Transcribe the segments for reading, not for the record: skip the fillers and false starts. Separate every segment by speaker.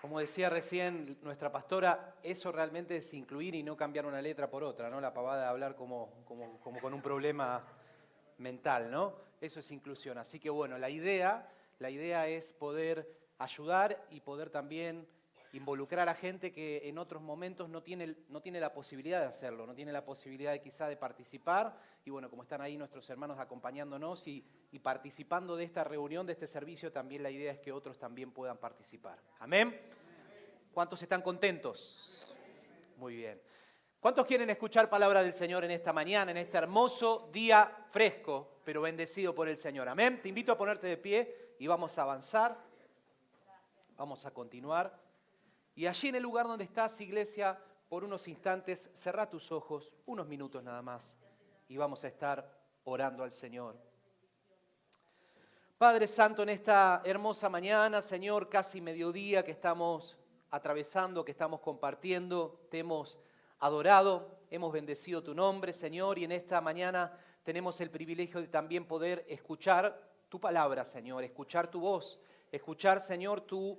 Speaker 1: Como decía recién nuestra pastora, eso realmente es incluir y no cambiar una letra por otra, ¿no? La pavada de hablar como con un problema mental, ¿no? Eso es inclusión. Así que bueno, la idea es poder ayudar y poder también involucrar a gente que en otros momentos no tiene la posibilidad de hacerlo, no tiene la posibilidad de quizá de participar. Y bueno, como están ahí nuestros hermanos acompañándonos y participando de esta reunión, de este servicio, también la idea es que otros también puedan participar. ¿Amén? ¿Cuántos están contentos? Muy bien. ¿Cuántos quieren escuchar palabra del Señor en esta mañana, en este hermoso día fresco, pero bendecido por el Señor? Amén. Te invito a ponerte de pie y vamos a avanzar. Vamos a continuar. Y allí en el lugar donde estás, iglesia, por unos instantes, cerrá tus ojos, unos minutos nada más, y vamos a estar orando al Señor. Padre Santo, en esta hermosa mañana, Señor, casi mediodía que estamos atravesando, que estamos compartiendo, te hemos adorado, hemos bendecido tu nombre, Señor, y en esta mañana tenemos el privilegio de también poder escuchar tu palabra, Señor, escuchar tu voz, escuchar, Señor, tu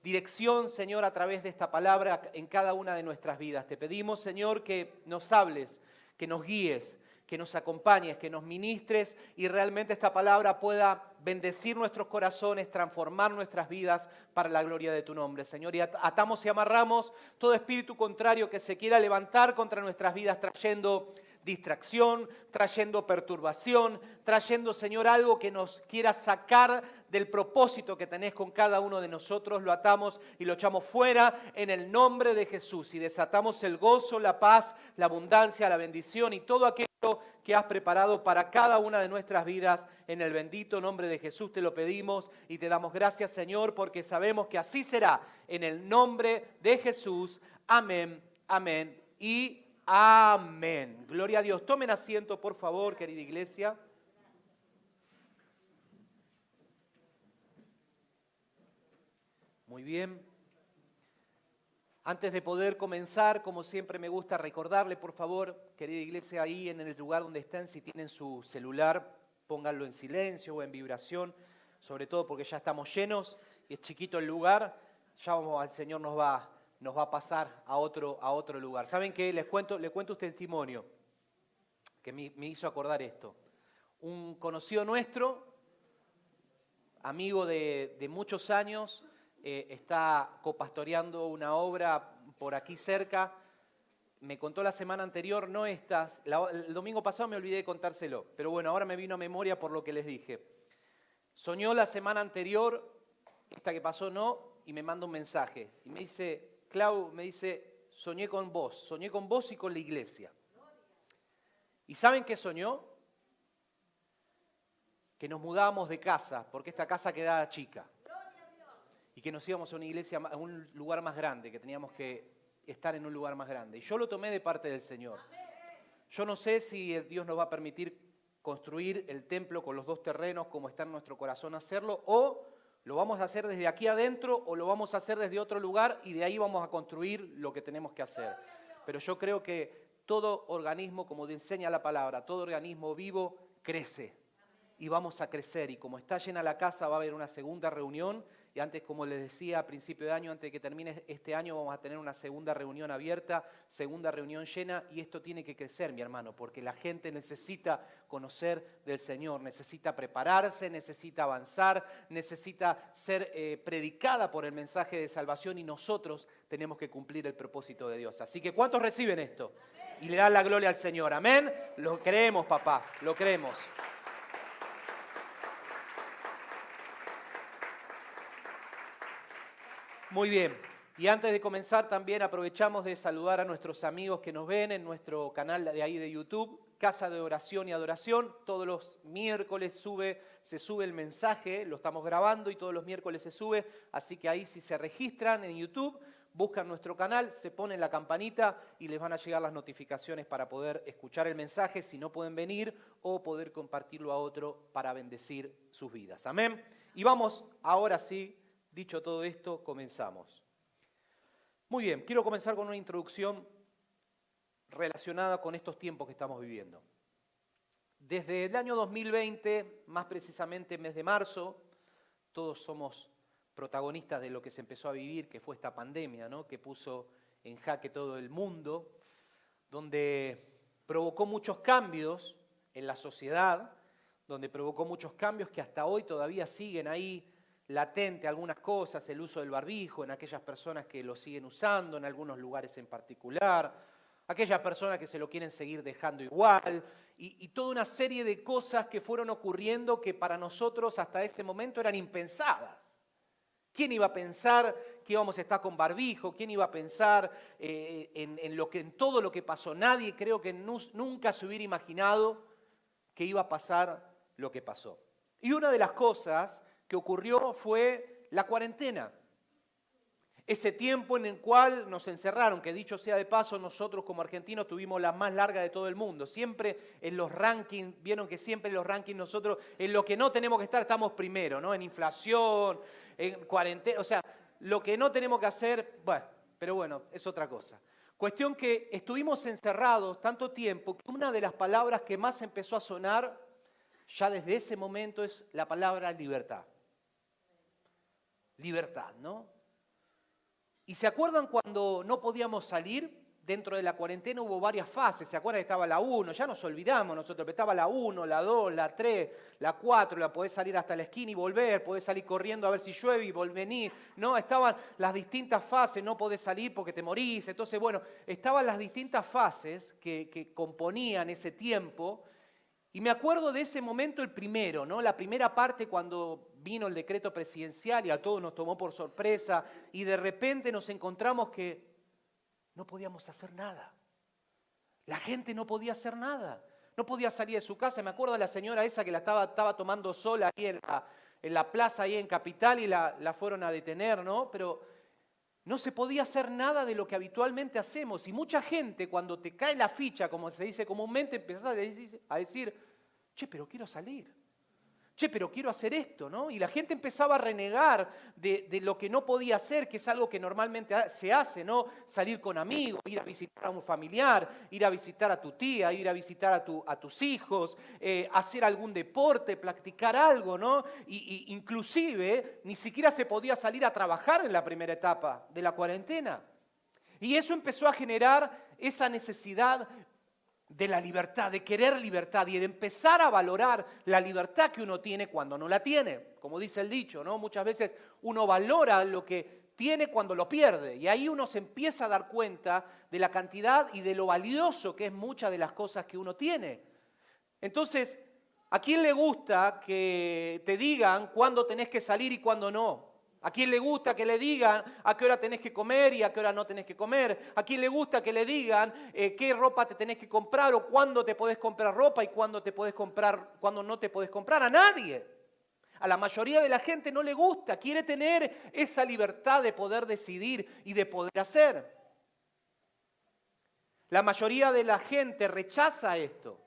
Speaker 1: dirección, Señor, a través de esta palabra en cada una de nuestras vidas. Te pedimos, Señor, que nos hables, que nos guíes, que nos acompañes, que nos ministres y realmente esta palabra pueda bendecir nuestros corazones, transformar nuestras vidas para la gloria de tu nombre, Señor. Y atamos y amarramos todo espíritu contrario que se quiera levantar contra nuestras vidas, trayendo distracción, trayendo perturbación, trayendo, Señor, algo que nos quiera sacar del propósito que tenés con cada uno de nosotros. Lo atamos y lo echamos fuera en el nombre de Jesús y desatamos el gozo, la paz, la abundancia, la bendición y todo aquello que has preparado para cada una de nuestras vidas. En el bendito nombre de Jesús te lo pedimos y te damos gracias, Señor, porque sabemos que así será. En el nombre de Jesús. Amén, amén y amén. Gloria a Dios. Tomen asiento, por favor, querida iglesia. Muy bien. Antes de poder comenzar, como siempre me gusta recordarle, por favor, querida iglesia, ahí en el lugar donde estén, si tienen su celular, pónganlo en silencio o en vibración, sobre todo porque ya estamos llenos y es chiquito el lugar, ya el Señor nos va a pasar a otro lugar. ¿Saben qué? Les cuento un testimonio que me hizo acordar esto. Un conocido nuestro, amigo de muchos años, está copastoreando una obra por aquí cerca. Me contó la semana anterior, no estas, el domingo pasado me olvidé de contárselo, pero bueno, ahora me vino a memoria por lo que les dije. Soñó la semana anterior, esta que pasó no, y me manda un mensaje. Y me dice, Clau, soñé con vos y con la iglesia. ¿Y saben qué soñó? Que nos mudábamos de casa, porque esta casa quedaba chica. Y que nos íbamos a una iglesia, a un lugar más grande, que teníamos que estar en un lugar más grande. Y yo lo tomé de parte del Señor. Yo no sé si Dios nos va a permitir construir el templo con los dos terrenos como está en nuestro corazón hacerlo, o lo vamos a hacer desde aquí adentro o lo vamos a hacer desde otro lugar y de ahí vamos a construir lo que tenemos que hacer. Pero yo creo que todo organismo, como enseña la palabra, todo organismo vivo crece y vamos a crecer. Y como está llena la casa va a haber una segunda reunión. Y antes, como les decía, a principio de año, antes de que termine este año, vamos a tener una segunda reunión abierta, segunda reunión llena, y esto tiene que crecer, mi hermano, porque la gente necesita conocer del Señor, necesita prepararse, necesita avanzar, necesita ser predicada por el mensaje de salvación, y nosotros tenemos que cumplir el propósito de Dios. Así que, ¿cuántos reciben esto? Y le dan la gloria al Señor, ¿amén? Lo creemos, papá, lo creemos. Muy bien, y antes de comenzar también aprovechamos de saludar a nuestros amigos que nos ven en nuestro canal de ahí de YouTube, Casa de Oración y Adoración. Todos los miércoles se sube el mensaje, lo estamos grabando y todos los miércoles se sube, así que ahí si se registran en YouTube, buscan nuestro canal, se ponen la campanita y les van a llegar las notificaciones para poder escuchar el mensaje, si no pueden venir, o poder compartirlo a otro para bendecir sus vidas. Amén. Y vamos ahora sí. Dicho todo esto, comenzamos. Muy bien, quiero comenzar con una introducción relacionada con estos tiempos que estamos viviendo. Desde el año 2020, más precisamente mes de marzo, todos somos protagonistas de lo que se empezó a vivir, que fue esta pandemia, ¿no? Que puso en jaque todo el mundo, donde provocó muchos cambios en la sociedad, donde provocó muchos cambios que hasta hoy todavía siguen ahí latente algunas cosas, el uso del barbijo en aquellas personas que lo siguen usando, en algunos lugares en particular, aquellas personas que se lo quieren seguir dejando igual, y toda una serie de cosas que fueron ocurriendo que para nosotros hasta ese momento eran impensadas. ¿Quién iba a pensar que íbamos a estar con barbijo? ¿Quién iba a pensar en todo lo que pasó? Nadie creo que nunca se hubiera imaginado que iba a pasar lo que pasó. Y una de las cosas que ocurrió fue la cuarentena. Ese tiempo en el cual nos encerraron, que dicho sea de paso, nosotros como argentinos tuvimos la más larga de todo el mundo. Siempre en los rankings, vieron que siempre en los rankings nosotros, en lo que no tenemos que estar, estamos primero, ¿no? En inflación, en cuarentena, o sea, lo que no tenemos que hacer, bueno, pero bueno, es otra cosa. Cuestión que estuvimos encerrados tanto tiempo que una de las palabras que más empezó a sonar ya desde ese momento es la palabra libertad. Libertad, ¿no? ¿Y se acuerdan cuando no podíamos salir? Dentro de la cuarentena hubo varias fases. ¿Se acuerdan que estaba la 1? Ya nos olvidamos nosotros, pero estaba la 1, la 2, la 3, la 4, la podés salir hasta la esquina y volver, podés salir corriendo a ver si llueve y venir. No, estaban las distintas fases, no podés salir porque te morís. Entonces, bueno, estaban las distintas fases que componían ese tiempo. Y me acuerdo de ese momento el primero, ¿no? La primera parte cuando vino el decreto presidencial y a todos nos tomó por sorpresa y de repente nos encontramos que no podíamos hacer nada. La gente no podía hacer nada. No podía salir de su casa. Me acuerdo de la señora esa que la estaba tomando sola ahí en la plaza, ahí en Capital, y la fueron a detener, ¿no? Pero no se podía hacer nada de lo que habitualmente hacemos. Y mucha gente, cuando te cae la ficha, como se dice comúnmente, empezás a decir, che, pero quiero salir. Che, pero quiero hacer esto, ¿no? Y la gente empezaba a renegar de lo que no podía hacer, que es algo que normalmente se hace, ¿no? Salir con amigos, ir a visitar a un familiar, ir a visitar a tu tía, ir a visitar a tus hijos, hacer algún deporte, practicar algo, ¿no? Y inclusive ni siquiera se podía salir a trabajar en la primera etapa de la cuarentena. Y eso empezó a generar esa necesidad de la libertad, de querer libertad y de empezar a valorar la libertad que uno tiene cuando no la tiene. Como dice el dicho, ¿no? Muchas veces uno valora lo que tiene cuando lo pierde y ahí uno se empieza a dar cuenta de la cantidad y de lo valioso que es muchas de las cosas que uno tiene. Entonces, ¿a quién le gusta que te digan cuándo tenés que salir y cuándo no? ¿A quién le gusta que le digan a qué hora tenés que comer y a qué hora no tenés que comer? ¿A quién le gusta que le digan qué ropa te tenés que comprar o cuándo te podés comprar ropa y cuándo no te podés comprar? A nadie. A la mayoría de la gente no le gusta, quiere tener esa libertad de poder decidir y de poder hacer. La mayoría de la gente rechaza esto.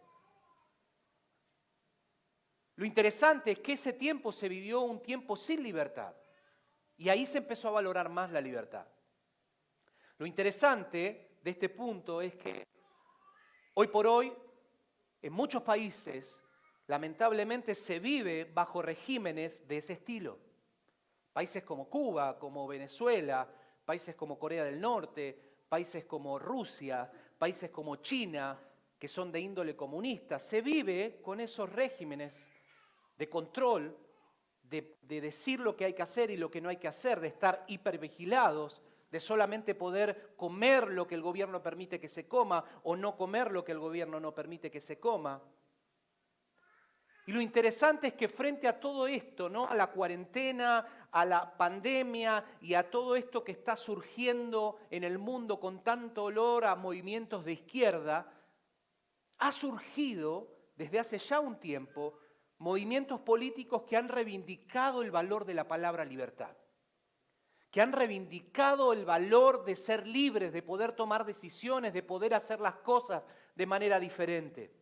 Speaker 1: Lo interesante es que ese tiempo se vivió un tiempo sin libertad. Y ahí se empezó a valorar más la libertad. Lo interesante de este punto es que hoy por hoy, en muchos países, lamentablemente se vive bajo regímenes de ese estilo. Países como Cuba, como Venezuela, países como Corea del Norte, países como Rusia, países como China, que son de índole comunista, se vive con esos regímenes de control, de decir lo que hay que hacer y lo que no hay que hacer, de estar hipervigilados, de solamente poder comer lo que el gobierno permite que se coma o no comer lo que el gobierno no permite que se coma. Y lo interesante es que frente a todo esto, ¿no? A la cuarentena, a la pandemia y a todo esto que está surgiendo en el mundo con tanto olor a movimientos de izquierda, ha surgido desde hace ya un tiempo movimientos políticos que han reivindicado el valor de la palabra libertad, que han reivindicado el valor de ser libres, de poder tomar decisiones, de poder hacer las cosas de manera diferente.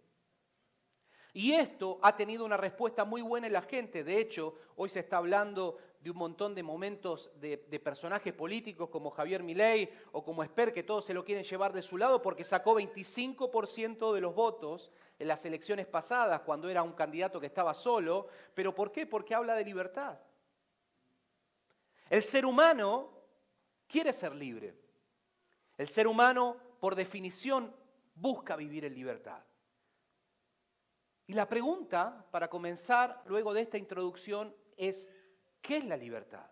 Speaker 1: Y esto ha tenido una respuesta muy buena en la gente. De hecho, hoy se está hablando de un montón de momentos de personajes políticos como Javier Milei o como Esper, que todos se lo quieren llevar de su lado porque sacó 25% de los votos en las elecciones pasadas cuando era un candidato que estaba solo. ¿Pero por qué? Porque habla de libertad. El ser humano quiere ser libre. El ser humano, por definición, busca vivir en libertad. Y la pregunta, para comenzar, luego de esta introducción, es: ¿qué es la libertad?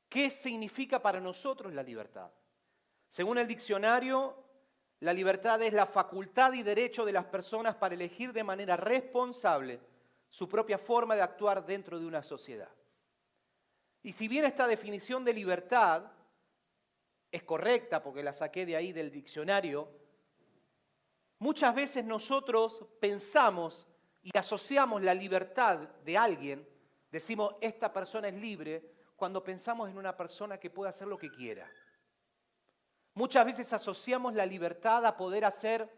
Speaker 1: ¿Qué significa para nosotros la libertad? Según el diccionario, la libertad es la facultad y derecho de las personas para elegir de manera responsable su propia forma de actuar dentro de una sociedad. Y si bien esta definición de libertad es correcta, porque la saqué de ahí del diccionario, muchas veces nosotros pensamos y asociamos la libertad de alguien, decimos, esta persona es libre, cuando pensamos en una persona que puede hacer lo que quiera. Muchas veces asociamos la libertad a poder hacer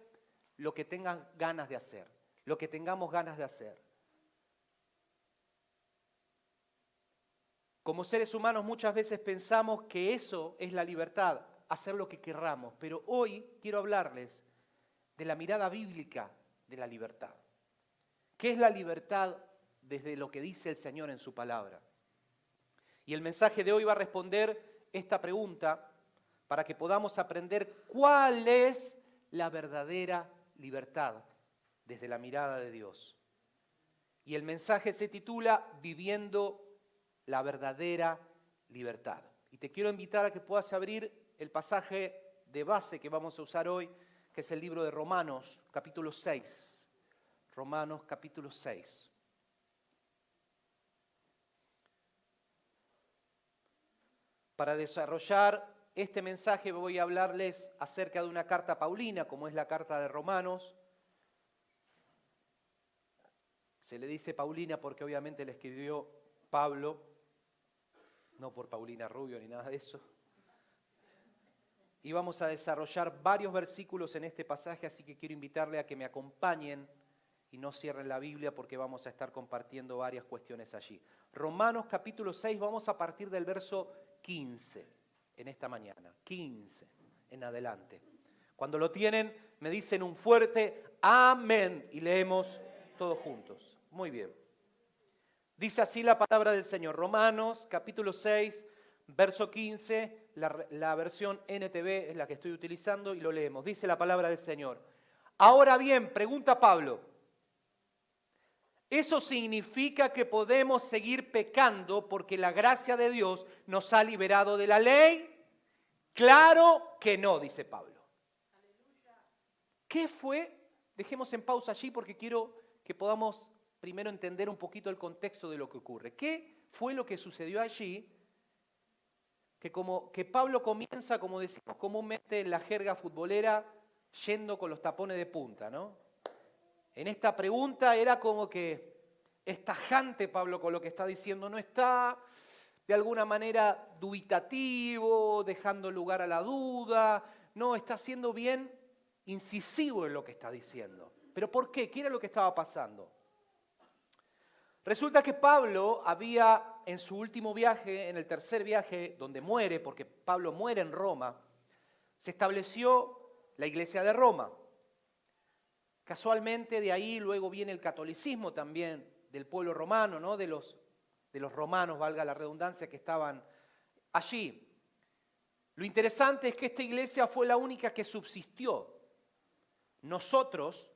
Speaker 1: lo que tengan ganas de hacer, lo que tengamos ganas de hacer. Como seres humanos muchas veces pensamos que eso es la libertad, hacer lo que querramos, pero hoy quiero hablarles de la mirada bíblica de la libertad. ¿Qué es la libertad desde lo que dice el Señor en su palabra? Y el mensaje de hoy va a responder esta pregunta para que podamos aprender cuál es la verdadera libertad desde la mirada de Dios. Y el mensaje se titula Viviendo la verdadera libertad. Y te quiero invitar a que puedas abrir el pasaje de base que vamos a usar hoy, que es el libro de Romanos, capítulo 6. Romanos, capítulo 6. Para desarrollar este mensaje voy a hablarles acerca de una carta paulina, como es la carta de Romanos. Se le dice Paulina porque obviamente la escribió Pablo, no por Paulina Rubio ni nada de eso. Y vamos a desarrollar varios versículos en este pasaje, así que quiero invitarle a que me acompañen y no cierren la Biblia porque vamos a estar compartiendo varias cuestiones allí. Romanos capítulo 6, vamos a partir del verso 15 en esta mañana, 15 en adelante. Cuando lo tienen, me dicen un fuerte amén y leemos todos juntos. Muy bien. Dice así la palabra del Señor. Romanos capítulo 6, verso 15, la versión NTV es la que estoy utilizando y lo leemos. Dice la palabra del Señor. Ahora bien, pregunta Pablo, ¿eso significa que podemos seguir pecando porque la gracia de Dios nos ha liberado de la ley? Claro que no, dice Pablo. ¿Qué fue? Dejemos en pausa allí porque quiero que podamos primero entender un poquito el contexto de lo que ocurre. ¿Qué fue lo que sucedió allí? Que Pablo comienza, como decimos comúnmente en la jerga futbolera, yendo con los tapones de punta, ¿no? En esta pregunta era como que es tajante Pablo con lo que está diciendo, no está de alguna manera dubitativo, dejando lugar a la duda, no, está siendo bien incisivo en lo que está diciendo. ¿Pero por qué? ¿Qué era lo que estaba pasando? Resulta que Pablo había en su último viaje, en el tercer viaje, donde muere, porque Pablo muere en Roma, se estableció la iglesia de Roma. Casualmente de ahí luego viene el catolicismo también del pueblo romano, ¿no? de los romanos, valga la redundancia, que estaban allí. Lo interesante es que esta iglesia fue la única que subsistió. Nosotros,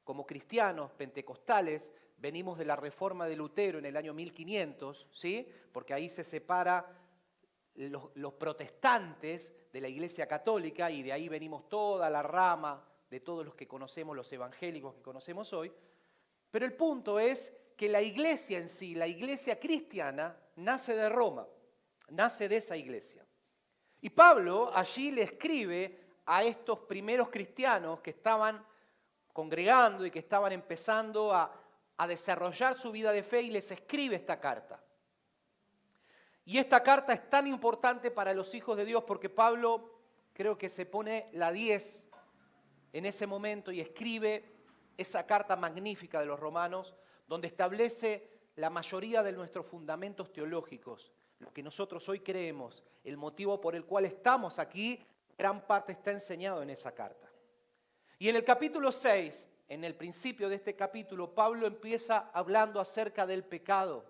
Speaker 1: como cristianos pentecostales, venimos de la reforma de Lutero en el año 1500, ¿sí? Porque ahí se separa los protestantes de la iglesia católica y de ahí venimos toda la rama de todos los que conocemos, los evangélicos que conocemos hoy. Pero el punto es que la iglesia en sí, la iglesia cristiana, nace de Roma, nace de esa iglesia. Y Pablo allí le escribe a estos primeros cristianos que estaban congregando y que estaban empezando a desarrollar su vida de fe y les escribe esta carta. Y esta carta es tan importante para los hijos de Dios porque Pablo creo que se pone la 10 en ese momento y escribe esa carta magnífica de los Romanos donde establece la mayoría de nuestros fundamentos teológicos, lo que nosotros hoy creemos, el motivo por el cual estamos aquí, gran parte está enseñado en esa carta. Y en el capítulo 6, en el principio de este capítulo, Pablo empieza hablando acerca del pecado.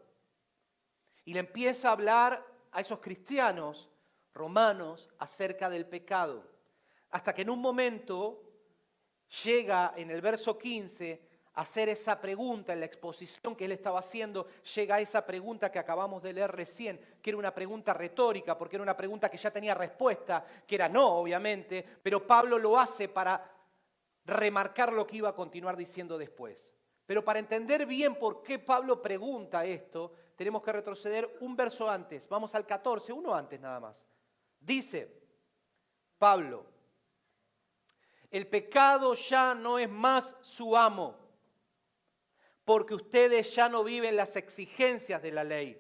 Speaker 1: Y le empieza a hablar a esos cristianos romanos acerca del pecado. Hasta que en un momento llega en el verso 15 a hacer esa pregunta, en la exposición que él estaba haciendo, llega a esa pregunta que acabamos de leer recién, que era una pregunta retórica, porque era una pregunta que ya tenía respuesta, que era no, obviamente, pero Pablo lo hace para remarcar lo que iba a continuar diciendo después. Pero para entender bien por qué Pablo pregunta esto, tenemos que retroceder un verso antes. Vamos al 14, uno antes nada más. Dice Pablo: el pecado ya no es más su amo, porque ustedes ya no viven las exigencias de la ley.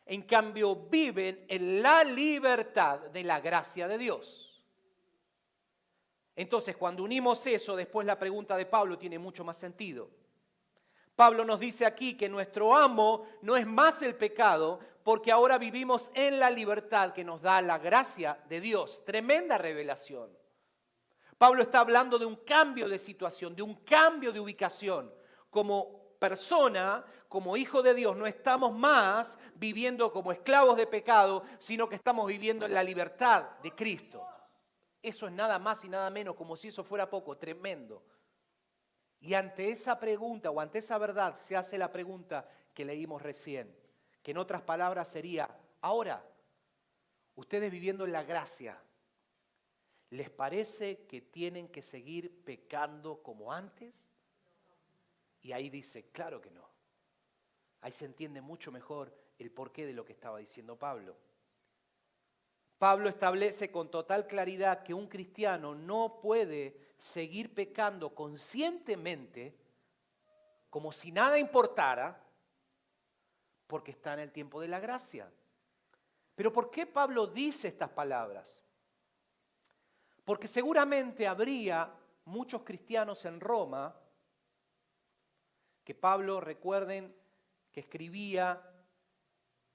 Speaker 1: En cambio, viven en la libertad de la gracia de Dios. Entonces, cuando unimos eso, después la pregunta de Pablo tiene mucho más sentido. Pablo nos dice aquí que nuestro amo no es más el pecado, porque ahora vivimos en la libertad que nos da la gracia de Dios. Tremenda revelación. Pablo está hablando de un cambio de situación, de un cambio de ubicación. Como persona, como hijo de Dios, no estamos más viviendo como esclavos de pecado, sino que estamos viviendo en la libertad de Cristo. Eso es nada más y nada menos, como si eso fuera poco, tremendo. Y ante esa pregunta o ante esa verdad se hace la pregunta que leímos recién, que en otras palabras sería: ahora, ustedes viviendo en la gracia, ¿les parece que tienen que seguir pecando como antes? Y ahí dice, claro que no. Ahí se entiende mucho mejor el porqué de lo que estaba diciendo Pablo. Pablo establece con total claridad que un cristiano no puede seguir pecando conscientemente, como si nada importara, porque está en el tiempo de la gracia. Pero ¿por qué Pablo dice estas palabras? Porque seguramente habría muchos cristianos en Roma que Pablo, recuerden, que escribía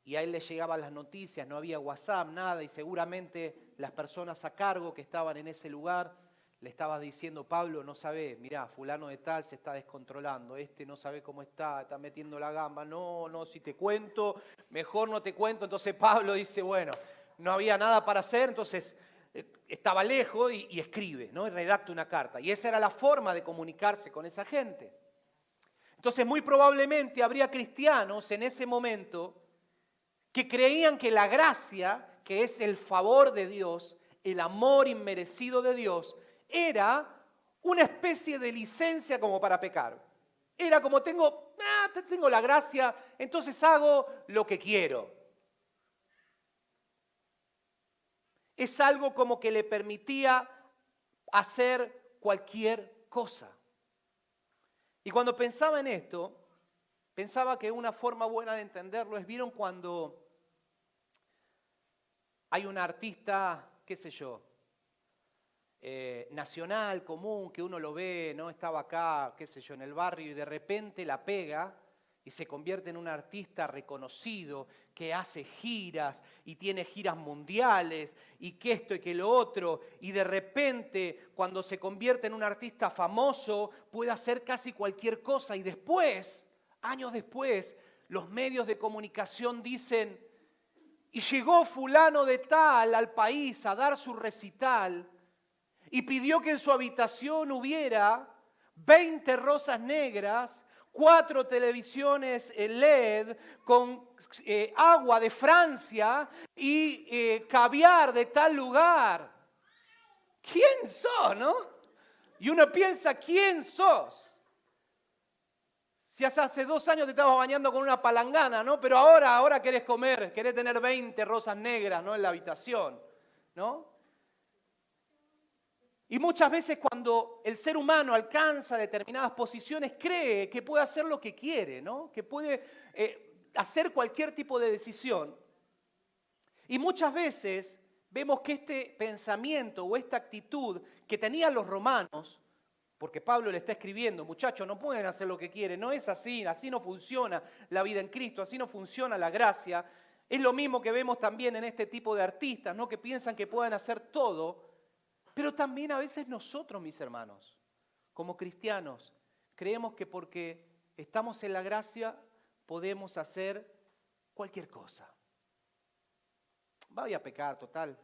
Speaker 1: y a él le llegaban las noticias, no había WhatsApp, nada, y seguramente las personas a cargo que estaban en ese lugar le estaban diciendo: Pablo, no sabe, mirá, fulano de tal se está descontrolando, este no sabe cómo está metiendo la gamba, no, si te cuento, mejor no te cuento. Entonces Pablo dice, bueno, no había nada para hacer, entonces estaba lejos y escribe, ¿no? Y redacta una carta. Y esa era la forma de comunicarse con esa gente. Entonces muy probablemente habría cristianos en ese momento que creían que la gracia, que es el favor de Dios, el amor inmerecido de Dios, era una especie de licencia como para pecar. Era como tengo la gracia, entonces hago lo que quiero. Es algo como que le permitía hacer cualquier cosa. Y cuando pensaba en esto, pensaba que una forma buena de entenderlo es, ¿vieron cuando hay un artista, qué sé yo, nacional, común, que uno lo ve, ¿no? Estaba acá, qué sé yo, en el barrio y de repente la pega y se convierte en un artista reconocido que hace giras y tiene giras mundiales y que esto y que lo otro, y de repente cuando se convierte en un artista famoso puede hacer casi cualquier cosa, y después, años después, los medios de comunicación dicen: y llegó fulano de tal al país a dar su recital y pidió que en su habitación hubiera 20 rosas negras, 4 televisiones LED con agua de Francia y caviar de tal lugar. ¿Quién sos, no? Y uno piensa, ¿quién sos? Si hace 2 años te estabas bañando con una palangana, ¿no? Pero ahora querés comer, querés tener 20 rosas negras, ¿no? En la habitación, ¿no? Y muchas veces cuando el ser humano alcanza determinadas posiciones, cree que puede hacer lo que quiere, ¿no? Que puede hacer cualquier tipo de decisión. Y muchas veces vemos que este pensamiento o esta actitud que tenían los romanos, porque Pablo le está escribiendo, muchachos, no pueden hacer lo que quieren, no es así, así no funciona la vida en Cristo, así no funciona la gracia. Es lo mismo que vemos también en este tipo de artistas, ¿no? Que piensan que pueden hacer todo. Pero también a veces nosotros, mis hermanos, como cristianos, creemos que porque estamos en la gracia podemos hacer cualquier cosa. Voy a pecar, total.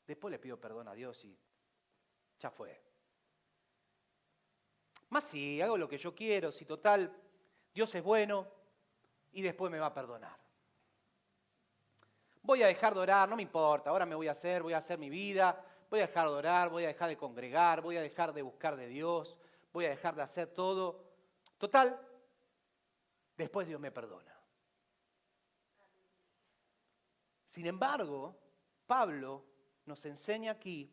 Speaker 1: Después le pido perdón a Dios y ya fue. Más sí, hago lo que yo quiero, si total, Dios es bueno y después me va a perdonar. Voy a dejar de orar, no me importa, ahora me voy a hacer mi vida, voy a dejar de orar, voy a dejar de congregar, voy a dejar de buscar de Dios, voy a dejar de hacer todo. Total, después Dios me perdona. Sin embargo, Pablo nos enseña aquí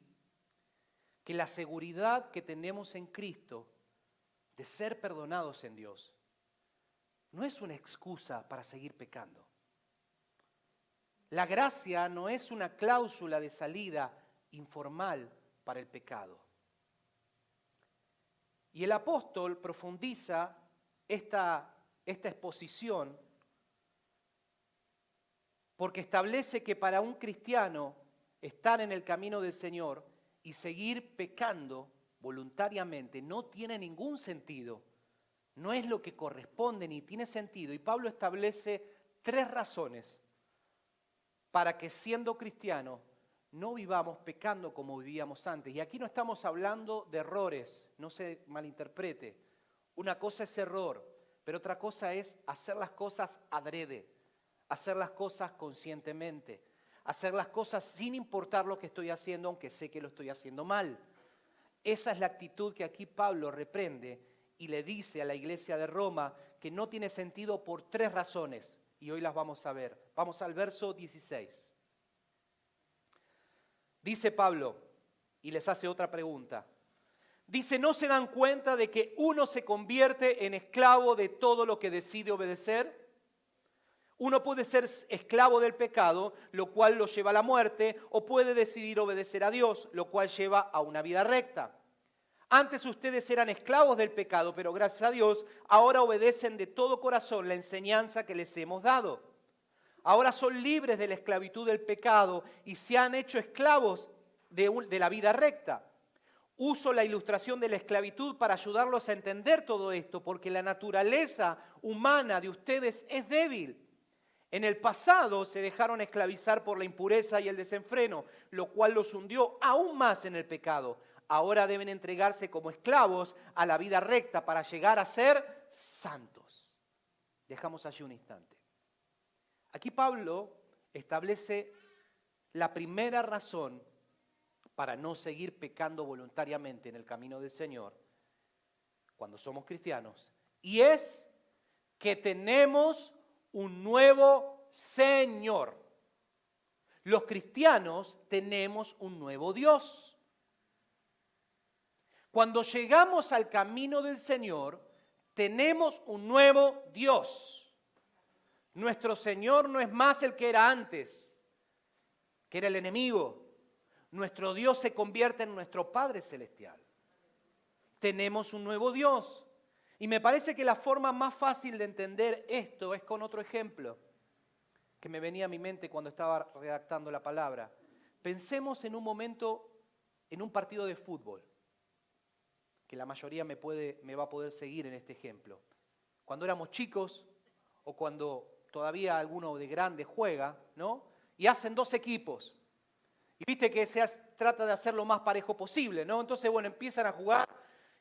Speaker 1: que la seguridad que tenemos en Cristo de ser perdonados en Dios no es una excusa para seguir pecando. La gracia no es una cláusula de salida informal para el pecado. Y el apóstol profundiza esta exposición porque establece que para un cristiano estar en el camino del Señor y seguir pecando voluntariamente no tiene ningún sentido, no es lo que corresponde ni tiene sentido. Y Pablo establece 3 razones para que siendo cristianos no vivamos pecando como vivíamos antes. Y aquí no estamos hablando de errores, no se malinterprete. Una cosa es error, pero otra cosa es hacer las cosas adrede, hacer las cosas conscientemente, hacer las cosas sin importar lo que estoy haciendo, aunque sé que lo estoy haciendo mal. Esa es la actitud que aquí Pablo reprende y le dice a la iglesia de Roma que no tiene sentido por 3 razones. Y hoy las vamos a ver. Vamos al verso 16. Dice Pablo, y les hace otra pregunta. Dice, ¿no se dan cuenta de que uno se convierte en esclavo de todo lo que decide obedecer? Uno puede ser esclavo del pecado, lo cual lo lleva a la muerte, o puede decidir obedecer a Dios, lo cual lleva a una vida recta. Antes ustedes eran esclavos del pecado, pero gracias a Dios, ahora obedecen de todo corazón la enseñanza que les hemos dado. Ahora son libres de la esclavitud del pecado y se han hecho esclavos de la vida recta. Uso la ilustración de la esclavitud para ayudarlos a entender todo esto, porque la naturaleza humana de ustedes es débil. En el pasado se dejaron esclavizar por la impureza y el desenfreno, lo cual los hundió aún más en el pecado. Ahora deben entregarse como esclavos a la vida recta para llegar a ser santos. Dejamos allí un instante. Aquí Pablo establece la primera razón para no seguir pecando voluntariamente en el camino del Señor cuando somos cristianos, y es que tenemos un nuevo Señor. Los cristianos tenemos un nuevo Dios. Cuando llegamos al camino del Señor, tenemos un nuevo Dios. Nuestro Señor no es más el que era antes, que era el enemigo. Nuestro Dios se convierte en nuestro Padre Celestial. Tenemos un nuevo Dios. Y me parece que la forma más fácil de entender esto es con otro ejemplo que me venía a mi mente cuando estaba redactando la palabra. Pensemos en un momento, en un partido de fútbol, que la mayoría me va a poder seguir en este ejemplo. Cuando éramos chicos o cuando todavía alguno de grandes juega, ¿no? Y hacen 2 equipos. Y viste que trata de hacer lo más parejo posible, ¿no? Entonces, bueno, empiezan a jugar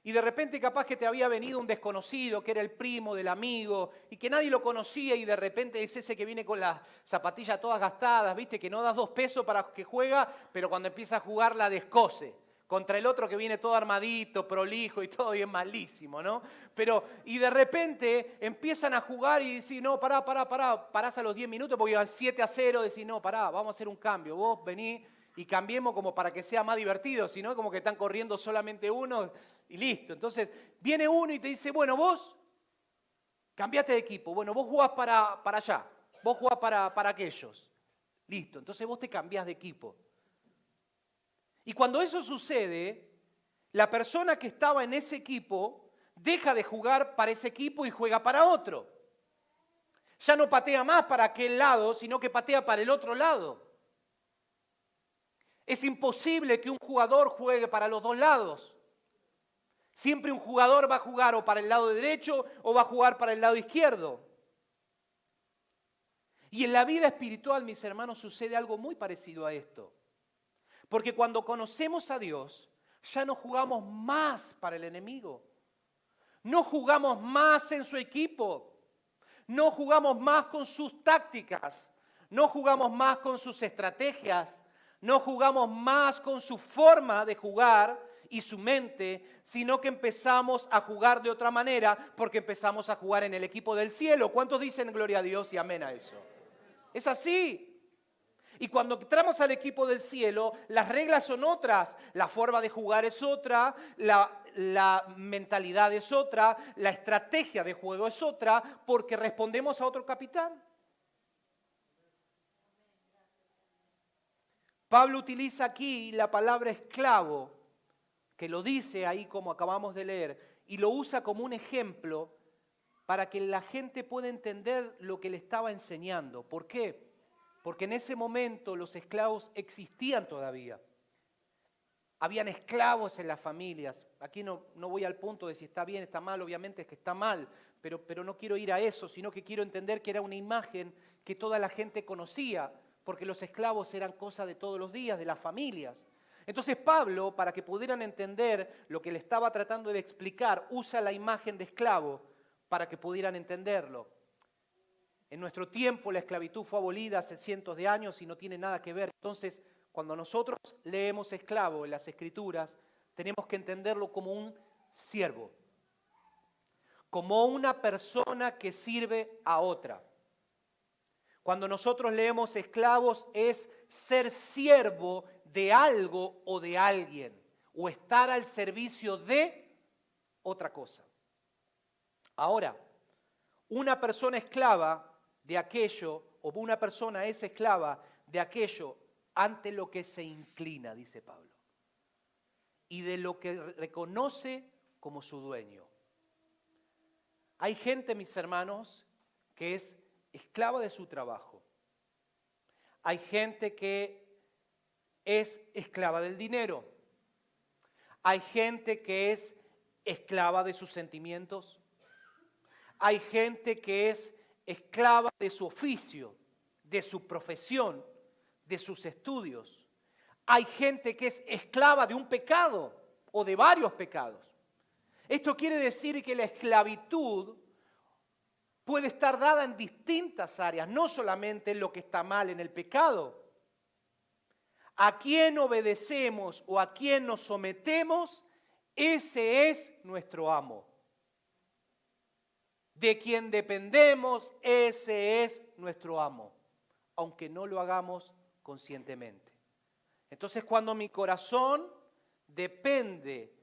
Speaker 1: y de repente capaz que te había venido un desconocido que era el primo del amigo y que nadie lo conocía y de repente es ese que viene con las zapatillas todas gastadas, viste, que no das 2 pesos para que juega, pero cuando empieza a jugar la descose. Contra el otro que viene todo armadito, prolijo y todo bien malísimo, ¿no? Y de repente empiezan a jugar y decís, no, parás a los 10 minutos porque iban 7-0, decís, no, vamos a hacer un cambio, vos vení y cambiemos como para que sea más divertido, si no, como que están corriendo solamente uno y listo. Entonces viene uno y te dice, bueno, vos cambiate de equipo, bueno, vos jugás para allá, vos jugás para aquellos, listo, entonces vos te cambiás de equipo. Y cuando eso sucede, la persona que estaba en ese equipo deja de jugar para ese equipo y juega para otro. Ya no patea más para aquel lado, sino que patea para el otro lado. Es imposible que un jugador juegue para los 2 lados. Siempre un jugador va a jugar o para el lado derecho o va a jugar para el lado izquierdo. Y en la vida espiritual, mis hermanos, sucede algo muy parecido a esto. Porque cuando conocemos a Dios, ya no jugamos más para el enemigo. No jugamos más en su equipo. No jugamos más con sus tácticas. No jugamos más con sus estrategias. No jugamos más con su forma de jugar y su mente, sino que empezamos a jugar de otra manera porque empezamos a jugar en el equipo del cielo. ¿Cuántos dicen gloria a Dios y amén a eso? Es así. Y cuando entramos al equipo del cielo, las reglas son otras, la forma de jugar es otra, la mentalidad es otra, la estrategia de juego es otra, porque respondemos a otro capitán. Pablo utiliza aquí la palabra esclavo, que lo dice ahí como acabamos de leer, y lo usa como un ejemplo para que la gente pueda entender lo que le estaba enseñando. ¿Por qué? Porque en ese momento los esclavos existían todavía. Habían esclavos en las familias. Aquí no voy al punto de si está bien, está mal, obviamente es que está mal, pero no quiero ir a eso, sino que quiero entender que era una imagen que toda la gente conocía, porque los esclavos eran cosa de todos los días, de las familias. Entonces Pablo, para que pudieran entender lo que le estaba tratando de explicar, usa la imagen de esclavo para que pudieran entenderlo. En nuestro tiempo la esclavitud fue abolida hace cientos de años y no tiene nada que ver. Entonces, cuando nosotros leemos esclavo en las Escrituras, tenemos que entenderlo como un siervo, como una persona que sirve a otra. Cuando nosotros leemos esclavos es ser siervo de algo o de alguien, o estar al servicio de otra cosa. Ahora, una persona esclava de aquello, o una persona es esclava de aquello ante lo que se inclina, dice Pablo, y de lo que reconoce como su dueño. Hay gente, mis hermanos, que es esclava de su trabajo. Hay gente que es esclava del dinero. Hay gente que es esclava de sus sentimientos. Hay gente que es esclava de su oficio, de su profesión, de sus estudios. Hay gente que es esclava de un pecado o de varios pecados. Esto quiere decir que la esclavitud puede estar dada en distintas áreas, no solamente en lo que está mal en el pecado. A quién obedecemos o a quién nos sometemos, ese es nuestro amo. De quien dependemos, ese es nuestro amo, aunque no lo hagamos conscientemente. Entonces, cuando mi corazón depende,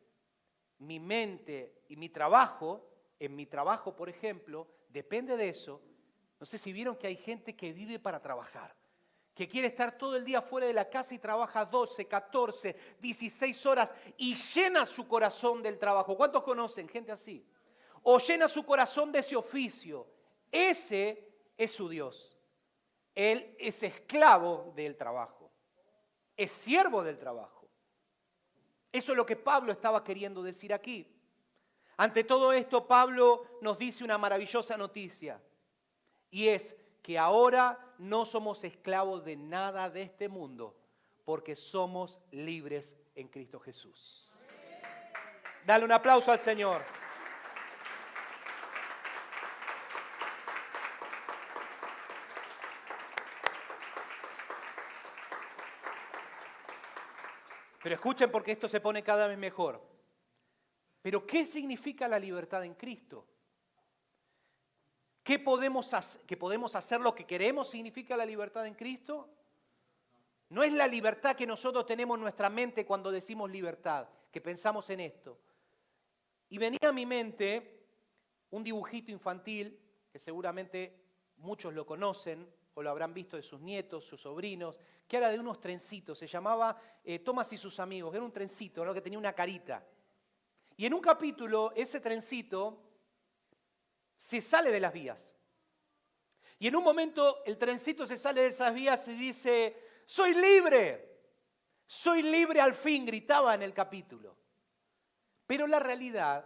Speaker 1: mi mente y mi trabajo, en mi trabajo, por ejemplo, depende de eso. No sé si vieron que hay gente que vive para trabajar, que quiere estar todo el día fuera de la casa y trabaja 12, 14, 16 horas y llena su corazón del trabajo. ¿Cuántos conocen gente así? O llena su corazón de ese oficio. Ese es su Dios. Él es esclavo del trabajo. Es siervo del trabajo. Eso es lo que Pablo estaba queriendo decir aquí. Ante todo esto, Pablo nos dice una maravillosa noticia. Y es que ahora no somos esclavos de nada de este mundo, porque somos libres en Cristo Jesús. Dale un aplauso al Señor. Pero escuchen porque esto se pone cada vez mejor. Pero ¿qué significa la libertad en Cristo? ¿Que podemos hacer lo que queremos significa la libertad en Cristo? No es la libertad que nosotros tenemos en nuestra mente cuando decimos libertad, que pensamos en esto. Y venía a mi mente un dibujito infantil, que seguramente muchos lo conocen, o lo habrán visto de sus nietos, sus sobrinos, que era de unos trencitos, se llamaba Tomás y sus amigos, era un trencito, ¿no?, que tenía una carita. Y en un capítulo, ese trencito se sale de las vías. Y en un momento el trencito se sale de esas vías y dice, ¡soy libre al fin!, gritaba en el capítulo. Pero la realidad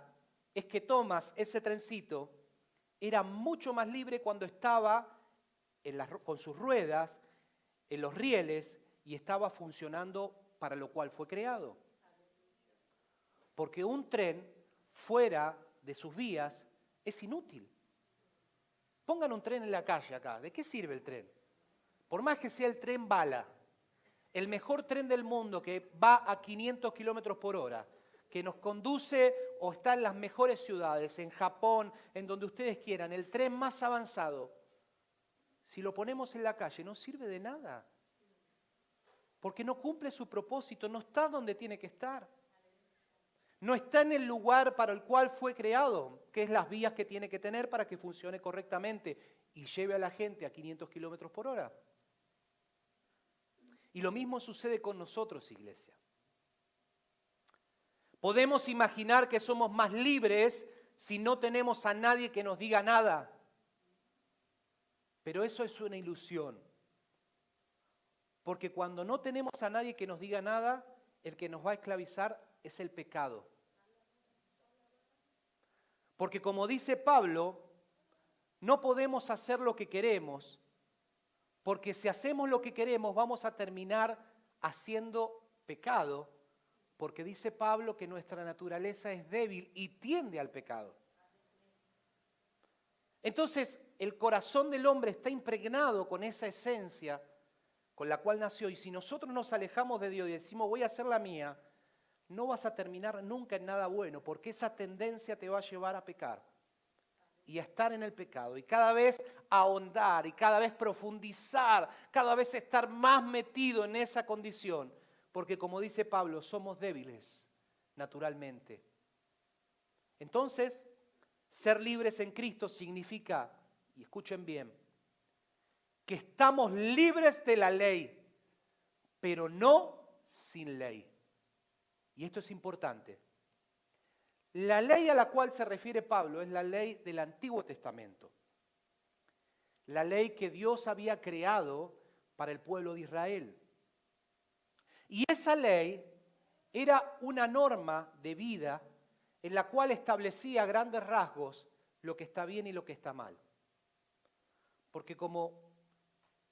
Speaker 1: es que Tomás, ese trencito, era mucho más libre cuando estaba con sus ruedas, en los rieles, y estaba funcionando para lo cual fue creado. Porque un tren fuera de sus vías es inútil. Pongan un tren en la calle acá. ¿De qué sirve el tren? Por más que sea el tren bala, el mejor tren del mundo que va a 500 kilómetros por hora, que nos conduce o está en las mejores ciudades, en Japón, en donde ustedes quieran, el tren más avanzado, si lo ponemos en la calle no sirve de nada. Porque no cumple su propósito, no está donde tiene que estar. No está en el lugar para el cual fue creado, que es las vías que tiene que tener para que funcione correctamente y lleve a la gente a 500 kilómetros por hora. Y lo mismo sucede con nosotros, iglesia. Podemos imaginar que somos más libres si no tenemos a nadie que nos diga nada. Pero eso es una ilusión. Porque cuando no tenemos a nadie que nos diga nada, el que nos va a esclavizar es el pecado. Porque como dice Pablo, no podemos hacer lo que queremos, porque si hacemos lo que queremos vamos a terminar haciendo pecado, porque dice Pablo que nuestra naturaleza es débil y tiende al pecado. Entonces, el corazón del hombre está impregnado con esa esencia con la cual nació, y si nosotros nos alejamos de Dios y decimos voy a hacer la mía, no vas a terminar nunca en nada bueno, porque esa tendencia te va a llevar a pecar y a estar en el pecado, y cada vez ahondar, y cada vez profundizar, cada vez estar más metido en esa condición, porque como dice Pablo, somos débiles naturalmente. Entonces, ser libres en Cristo significa, y escuchen bien, que estamos libres de la ley, pero no sin ley. Y esto es importante. La ley a la cual se refiere Pablo es la ley del Antiguo Testamento. La ley que Dios había creado para el pueblo de Israel. Y esa ley era una norma de vida en la cual establecía a grandes rasgos lo que está bien y lo que está mal. Porque como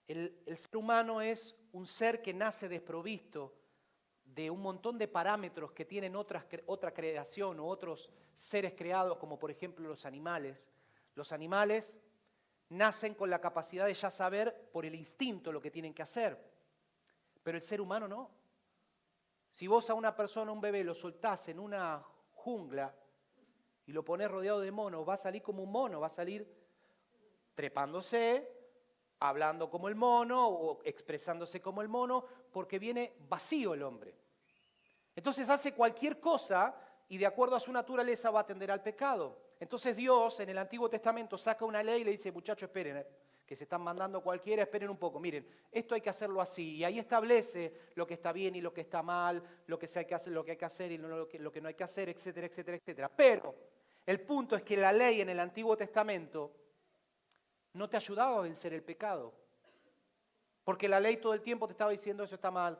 Speaker 1: el ser humano es un ser que nace desprovisto de un montón de parámetros que tienen otra creación o otros seres creados, como por ejemplo los animales. Los animales nacen con la capacidad de ya saber por el instinto lo que tienen que hacer, pero el ser humano no. Si vos a una persona, un bebé, lo soltás en una jungla y lo ponés rodeado de monos, va a salir como un mono, va a salir trepándose, hablando como el mono o expresándose como el mono, porque viene vacío el hombre. Entonces hace cualquier cosa y de acuerdo a su naturaleza va a tender al pecado. Entonces Dios en el Antiguo Testamento saca una ley y le dice, muchachos, esperen, que se están mandando cualquiera, esperen un poco, miren, esto hay que hacerlo así. Y ahí establece lo que está bien y lo que está mal, lo que hay que hacer, lo que hay que hacer y lo que no hay que hacer, etcétera, etcétera, etcétera. Pero el punto es que la ley en el Antiguo Testamento no te ayudaba a vencer el pecado. Porque la ley todo el tiempo te estaba diciendo eso está mal.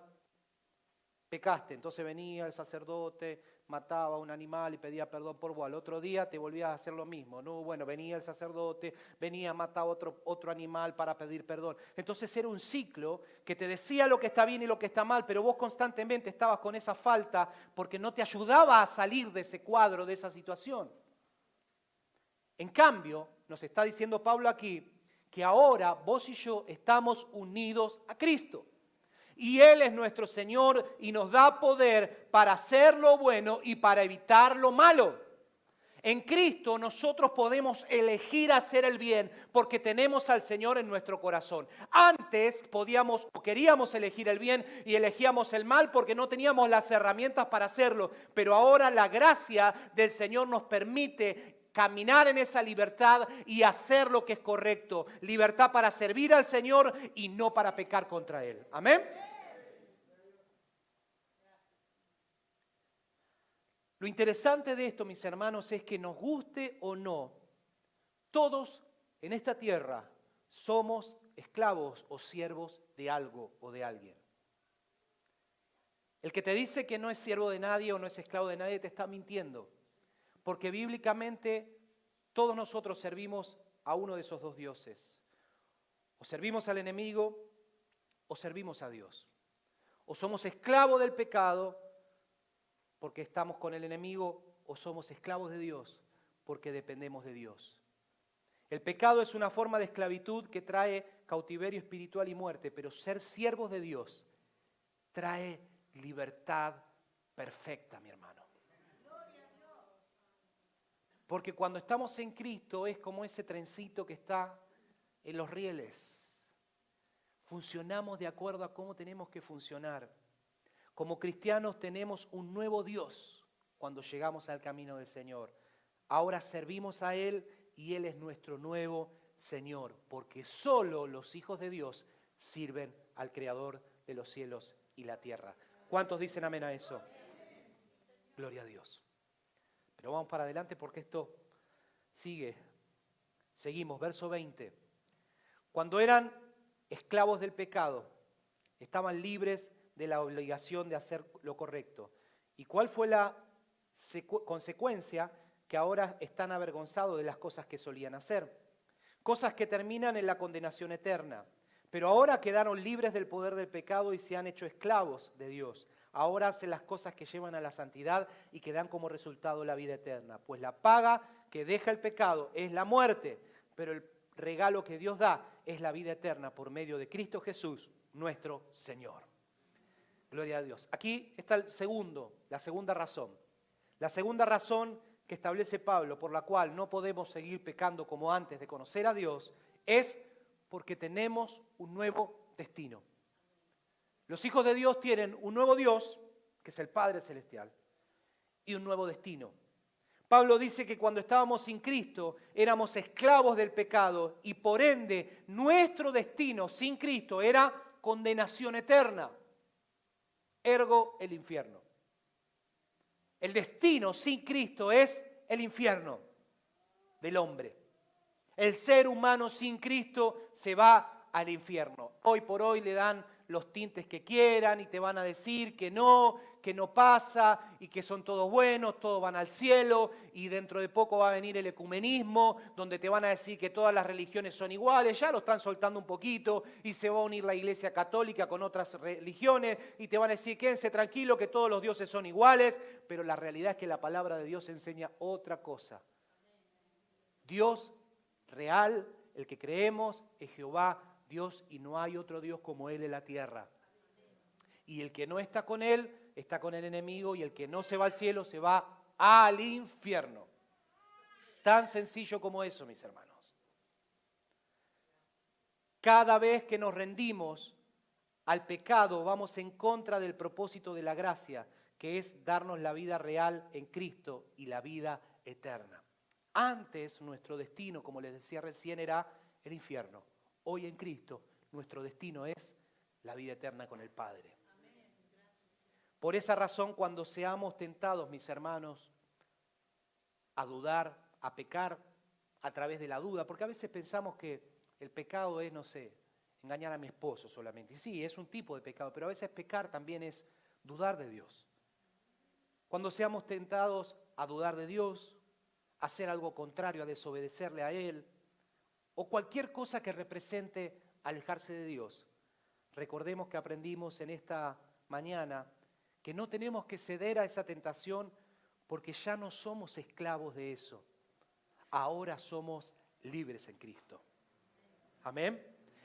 Speaker 1: Pecaste. Entonces venía el sacerdote, mataba a un animal y pedía perdón por vos. Al otro día te volvías a hacer lo mismo. No, bueno, venía el sacerdote, venía, mataba otro animal para pedir perdón. Entonces era un ciclo que te decía lo que está bien y lo que está mal, pero vos constantemente estabas con esa falta porque no te ayudaba a salir de ese cuadro, de esa situación. En cambio, nos está diciendo Pablo aquí que ahora vos y yo estamos unidos a Cristo. Y Él es nuestro Señor y nos da poder para hacer lo bueno y para evitar lo malo. En Cristo nosotros podemos elegir hacer el bien porque tenemos al Señor en nuestro corazón. Antes podíamos o queríamos elegir el bien y elegíamos el mal porque no teníamos las herramientas para hacerlo. Pero ahora la gracia del Señor nos permite caminar en esa libertad y hacer lo que es correcto. Libertad para servir al Señor y no para pecar contra Él. Amén. Lo interesante de esto, mis hermanos, es que nos guste o no, todos en esta tierra somos esclavos o siervos de algo o de alguien. El que te dice que no es siervo de nadie o no es esclavo de nadie te está mintiendo. Porque bíblicamente todos nosotros servimos a uno de esos dos dioses. O servimos al enemigo o servimos a Dios. O somos esclavos del pecado porque estamos con el enemigo, o somos esclavos de Dios porque dependemos de Dios. El pecado es una forma de esclavitud que trae cautiverio espiritual y muerte, pero ser siervos de Dios trae libertad perfecta, mi hermano. Porque cuando estamos en Cristo es como ese trencito que está en los rieles. Funcionamos de acuerdo a cómo tenemos que funcionar. Como cristianos tenemos un nuevo Dios cuando llegamos al camino del Señor. Ahora servimos a Él y Él es nuestro nuevo Señor, porque solo los hijos de Dios sirven al Creador de los cielos y la tierra. ¿Cuántos dicen amén a eso? Gloria a Dios. Pero vamos para adelante porque esto sigue. Seguimos, verso 20. Cuando eran esclavos del pecado, estaban libres de la obligación de hacer lo correcto. ¿Y cuál fue la consecuencia? Que ahora están avergonzados de las cosas que solían hacer. Cosas que terminan en la condenación eterna. Pero ahora quedaron libres del poder del pecado y se han hecho esclavos de Dios. Ahora hacen las cosas que llevan a la santidad y que dan como resultado la vida eterna. Pues la paga que deja el pecado es la muerte, pero el regalo que Dios da es la vida eterna por medio de Cristo Jesús, nuestro Señor. Gloria a Dios. Aquí está la segunda razón. La segunda razón que establece Pablo, por la cual no podemos seguir pecando como antes de conocer a Dios, es porque tenemos un nuevo destino. Los hijos de Dios tienen un nuevo Dios, que es el Padre Celestial, y un nuevo destino. Pablo dice que cuando estábamos sin Cristo éramos esclavos del pecado y por ende nuestro destino sin Cristo era condenación eterna, ergo el infierno. El destino sin Cristo es el infierno del hombre. El ser humano sin Cristo se va al infierno. Hoy por hoy le dan los tintes que quieran y te van a decir que no pasa y que son todos buenos, todos van al cielo y dentro de poco va a venir el ecumenismo donde te van a decir que todas las religiones son iguales, ya lo están soltando un poquito y se va a unir la Iglesia Católica con otras religiones y te van a decir quédense tranquilo que todos los dioses son iguales, pero la realidad es que la palabra de Dios enseña otra cosa. Dios real, el que creemos, es Jehová Dios y no hay otro Dios como Él en la tierra. Y el que no está con Él, está con el enemigo y el que no se va al cielo, se va al infierno. Tan sencillo como eso, mis hermanos. Cada vez que nos rendimos al pecado, vamos en contra del propósito de la gracia, que es darnos la vida real en Cristo y la vida eterna. Antes nuestro destino, como les decía recién, era el infierno. Hoy en Cristo nuestro destino es la vida eterna con el Padre. Por esa razón, cuando seamos tentados, mis hermanos, a dudar, a pecar a través de la duda, porque a veces pensamos que el pecado es, no sé, engañar a mi esposo solamente. Y sí, es un tipo de pecado, pero a veces pecar también es dudar de Dios. Cuando seamos tentados a dudar de Dios, a hacer algo contrario, a desobedecerle a Él, o cualquier cosa que represente alejarse de Dios, recordemos que aprendimos en esta mañana que no tenemos que ceder a esa tentación porque ya no somos esclavos de eso. Ahora somos libres en Cristo. Amén.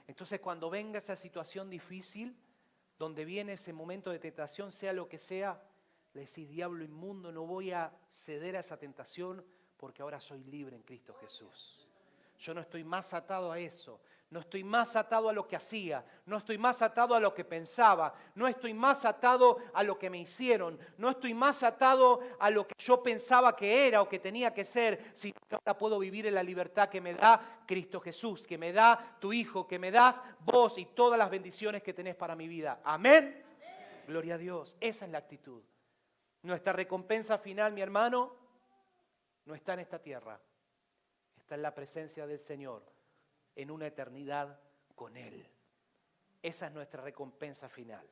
Speaker 1: Entonces cuando venga esa situación difícil, donde viene ese momento de tentación, sea lo que sea, le decís, diablo inmundo, no voy a ceder a esa tentación porque ahora soy libre en Cristo Jesús. Yo no estoy más atado a eso, no estoy más atado a lo que hacía, no estoy más atado a lo que pensaba, no estoy más atado a lo que me hicieron, no estoy más atado a lo que yo pensaba que era o que tenía que ser, sino que ahora puedo vivir en la libertad que me da Cristo Jesús, que me da tu Hijo, que me das vos y todas las bendiciones que tenés para mi vida. Amén. Amén. Gloria a Dios, esa es la actitud. Nuestra recompensa final, mi hermano, no está en esta tierra. Está en la presencia del Señor, en una eternidad con Él. Esa es nuestra recompensa final.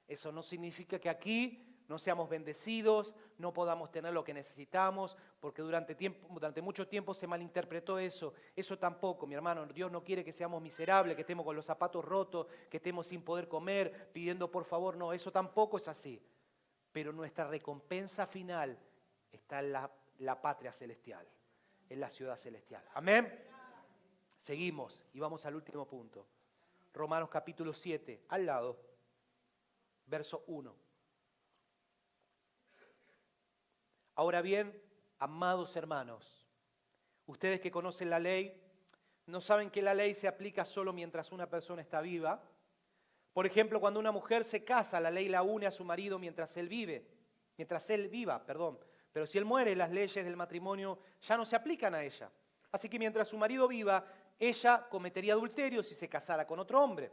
Speaker 1: Eso no significa que aquí no seamos bendecidos, no podamos tener lo que necesitamos, porque durante mucho tiempo se malinterpretó eso. Eso tampoco, mi hermano. Dios no quiere que seamos miserables, que estemos con los zapatos rotos, que estemos sin poder comer, pidiendo por favor. No, eso tampoco es así. Pero nuestra recompensa final está en la patria celestial, en la ciudad celestial. Amén. Seguimos y vamos al último punto. Romanos capítulo 7, al lado, verso 1. Ahora bien, amados hermanos, ustedes que conocen la ley, no saben que la ley se aplica solo mientras una persona está viva. Por ejemplo, cuando una mujer se casa, la ley la une a su marido mientras él viva. Pero si él muere, las leyes del matrimonio ya no se aplican a ella. Así que mientras su marido viva, ella cometería adulterio si se casara con otro hombre.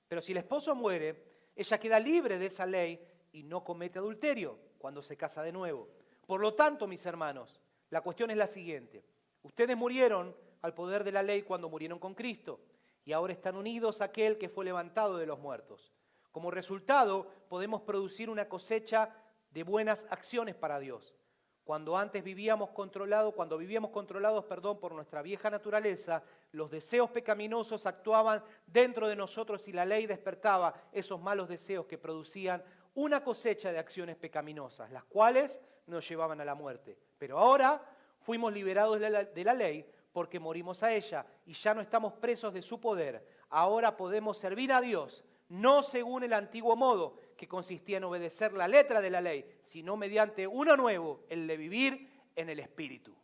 Speaker 1: Pero si el esposo muere, ella queda libre de esa ley y no comete adulterio cuando se casa de nuevo. Por lo tanto, mis hermanos, la cuestión es la siguiente. Ustedes murieron al poder de la ley cuando murieron con Cristo y ahora están unidos a aquel que fue levantado de los muertos. Como resultado, podemos producir una cosecha de buenas acciones para Dios. Cuando vivíamos controlados por nuestra vieja naturaleza, los deseos pecaminosos actuaban dentro de nosotros y la ley despertaba esos malos deseos que producían una cosecha de acciones pecaminosas, las cuales nos llevaban a la muerte. Pero ahora fuimos liberados de la ley porque morimos a ella y ya no estamos presos de su poder. Ahora podemos servir a Dios, no según el antiguo modo, que consistía en obedecer la letra de la ley, sino mediante uno nuevo, el de vivir en el Espíritu.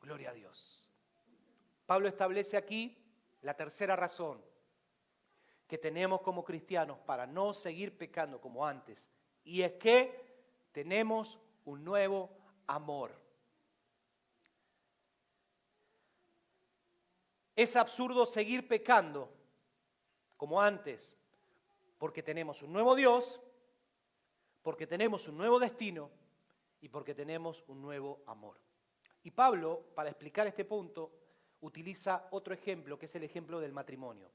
Speaker 1: Gloria a Dios. Pablo establece aquí la tercera razón que tenemos como cristianos para no seguir pecando como antes, y es que tenemos un nuevo amor. Es absurdo seguir pecando como antes, porque tenemos un nuevo Dios, porque tenemos un nuevo destino y porque tenemos un nuevo amor. Y Pablo, para explicar este punto, utiliza otro ejemplo, que es el ejemplo del matrimonio.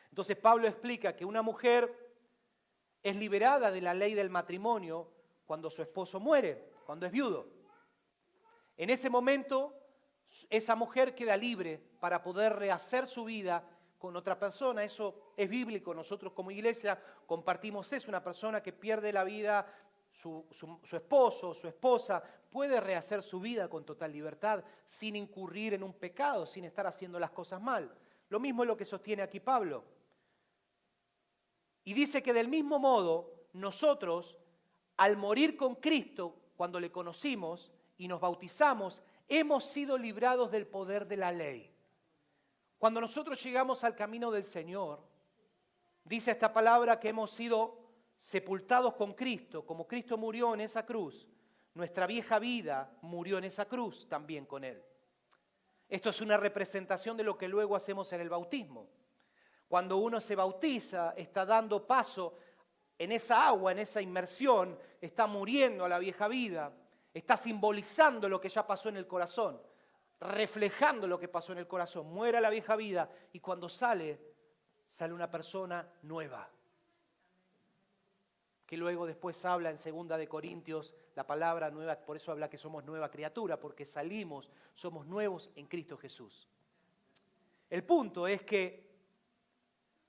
Speaker 1: Entonces Pablo explica que una mujer es liberada de la ley del matrimonio cuando su esposo muere, cuando es viudo. En ese momento, esa mujer queda libre para poder rehacer su vida con otra persona. Eso es bíblico. Nosotros como iglesia compartimos eso. Una persona que pierde la vida, su esposo, su esposa, puede rehacer su vida con total libertad, sin incurrir en un pecado, sin estar haciendo las cosas mal. Lo mismo es lo que sostiene aquí Pablo. Y dice que del mismo modo, nosotros, al morir con Cristo, cuando le conocimos y nos bautizamos, hemos sido librados del poder de la ley. Cuando nosotros llegamos al camino del Señor, dice esta palabra que hemos sido sepultados con Cristo, como Cristo murió en esa cruz. Nuestra vieja vida murió en esa cruz también con Él. Esto es una representación de lo que luego hacemos en el bautismo. Cuando uno se bautiza, está dando paso en esa agua, en esa inmersión, está muriendo a la vieja vida, está simbolizando lo que ya pasó en el corazón, reflejando lo que pasó en el corazón. Muere la vieja vida y cuando sale una persona nueva. Que luego después habla en 2 de Corintios, la palabra nueva, por eso habla que somos nueva criatura, porque somos nuevos en Cristo Jesús. El punto es que,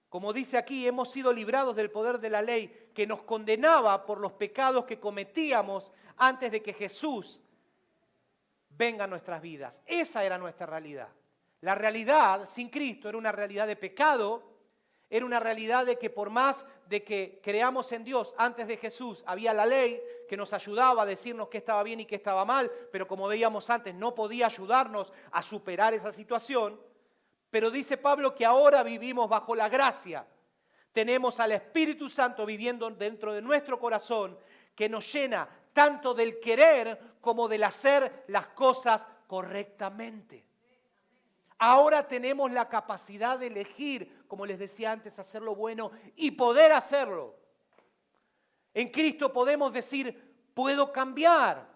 Speaker 1: como dice aquí, hemos sido librados del poder de la ley que nos condenaba por los pecados que cometíamos antes de que Jesús venga a nuestras vidas. Esa era nuestra realidad. La realidad sin Cristo era una realidad de pecado, era una realidad de que por más de que creamos en Dios antes de Jesús, había la ley que nos ayudaba a decirnos qué estaba bien y qué estaba mal, pero como veíamos antes, no podía ayudarnos a superar esa situación. Pero dice Pablo que ahora vivimos bajo la gracia. Tenemos al Espíritu Santo viviendo dentro de nuestro corazón, que nos llena tanto del querer como del hacer las cosas correctamente. Ahora tenemos la capacidad de elegir, como les decía antes, hacer lo bueno y poder hacerlo. En Cristo podemos decir, puedo cambiar.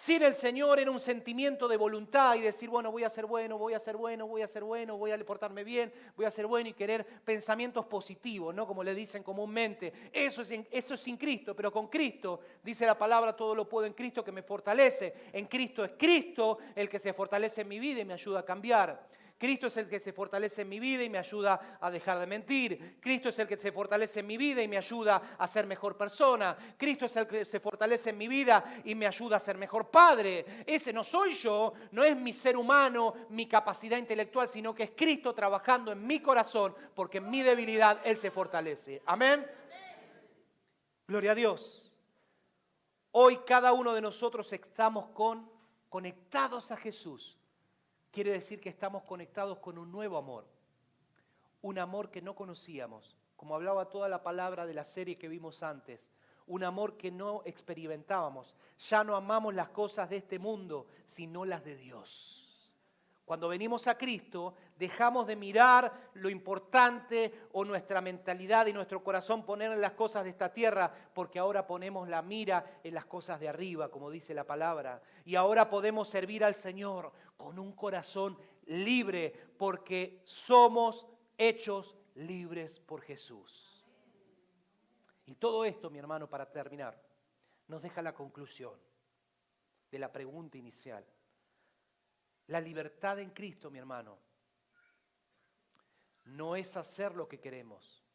Speaker 1: Sin el Señor era un sentimiento de voluntad y decir, bueno, voy a ser bueno, voy a ser bueno, voy a ser bueno, voy a portarme bien, voy a ser bueno y querer pensamientos positivos, ¿no? Como le dicen comúnmente. Eso es sin Cristo, pero con Cristo, dice la palabra, todo lo puedo en Cristo que me fortalece. En Cristo es Cristo el que se fortalece en mi vida y me ayuda a cambiar. Cristo es el que se fortalece en mi vida y me ayuda a dejar de mentir. Cristo es el que se fortalece en mi vida y me ayuda a ser mejor persona. Cristo es el que se fortalece en mi vida y me ayuda a ser mejor padre. Ese no soy yo, no es mi ser humano, mi capacidad intelectual, sino que es Cristo trabajando en mi corazón, porque en mi debilidad Él se fortalece. Amén. Gloria a Dios. Hoy cada uno de nosotros estamos conectados a Jesús. Quiere decir que estamos conectados con un nuevo amor, un amor que no conocíamos, como hablaba toda la palabra de la serie que vimos antes, un amor que no experimentábamos. Ya no amamos las cosas de este mundo, sino las de Dios. Cuando venimos a Cristo, dejamos de mirar lo importante o nuestra mentalidad y nuestro corazón poner en las cosas de esta tierra, porque ahora ponemos la mira en las cosas de arriba, como dice la palabra. Y ahora podemos servir al Señor con un corazón libre, porque somos hechos libres por Jesús. Y todo esto, mi hermano, para terminar, nos deja la conclusión de la pregunta inicial. La libertad en Cristo, mi hermano, no es hacer lo que queremos,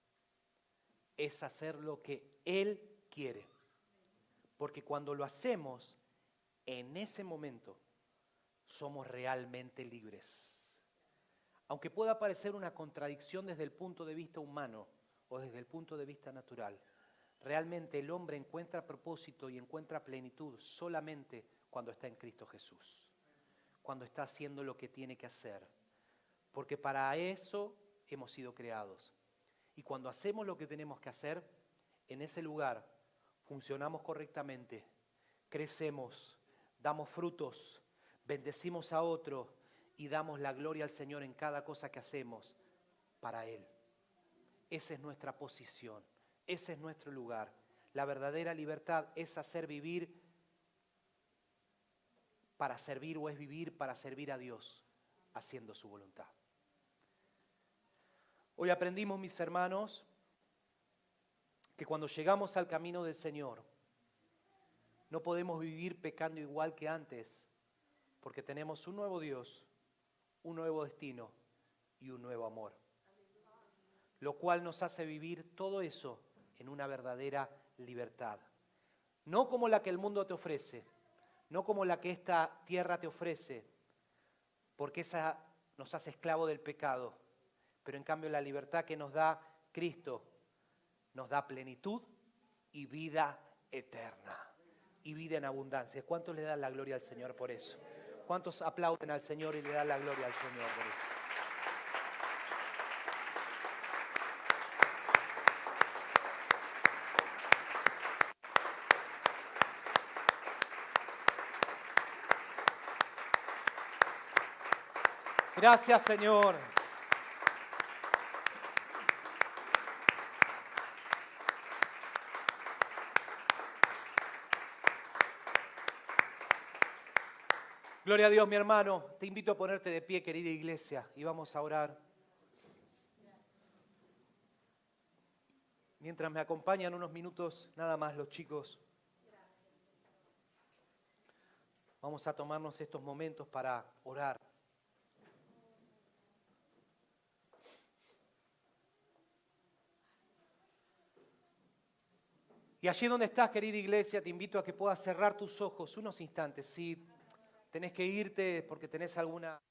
Speaker 1: es hacer lo que Él quiere. Porque cuando lo hacemos, en ese momento, somos realmente libres. Aunque pueda parecer una contradicción desde el punto de vista humano o desde el punto de vista natural, realmente el hombre encuentra propósito y encuentra plenitud solamente cuando está en Cristo Jesús. Cuando está haciendo lo que tiene que hacer. Porque para eso hemos sido creados. Y cuando hacemos lo que tenemos que hacer, en ese lugar funcionamos correctamente, crecemos, damos frutos, bendecimos a otro y damos la gloria al Señor en cada cosa que hacemos para Él. Esa es nuestra posición, ese es nuestro lugar. La verdadera libertad es hacer vivir para servir, o es vivir para servir a Dios, haciendo su voluntad. Hoy aprendimos, mis hermanos, que cuando llegamos al camino del Señor, no podemos vivir pecando igual que antes, porque tenemos un nuevo Dios, un nuevo destino y un nuevo amor. Lo cual nos hace vivir todo eso en una verdadera libertad. No como la que el mundo te ofrece, no como la que esta tierra te ofrece, porque esa nos hace esclavos del pecado. Pero en cambio la libertad que nos da Cristo nos da plenitud y vida eterna. Y vida en abundancia. ¿Cuántos le dan la gloria al Señor por eso? ¿Cuántos aplauden al Señor y le dan la gloria al Señor por eso? Gracias, Señor. Gloria a Dios, mi hermano. Te invito a ponerte de pie, querida iglesia, y vamos a orar. Mientras me acompañan unos minutos, nada más los chicos. Vamos a tomarnos estos momentos para orar. Y allí donde estás, querida iglesia, te invito a que puedas cerrar tus ojos unos instantes. Si tenés que irte porque tenés alguna...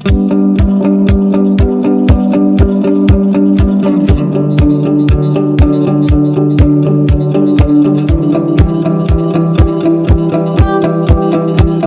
Speaker 2: Thank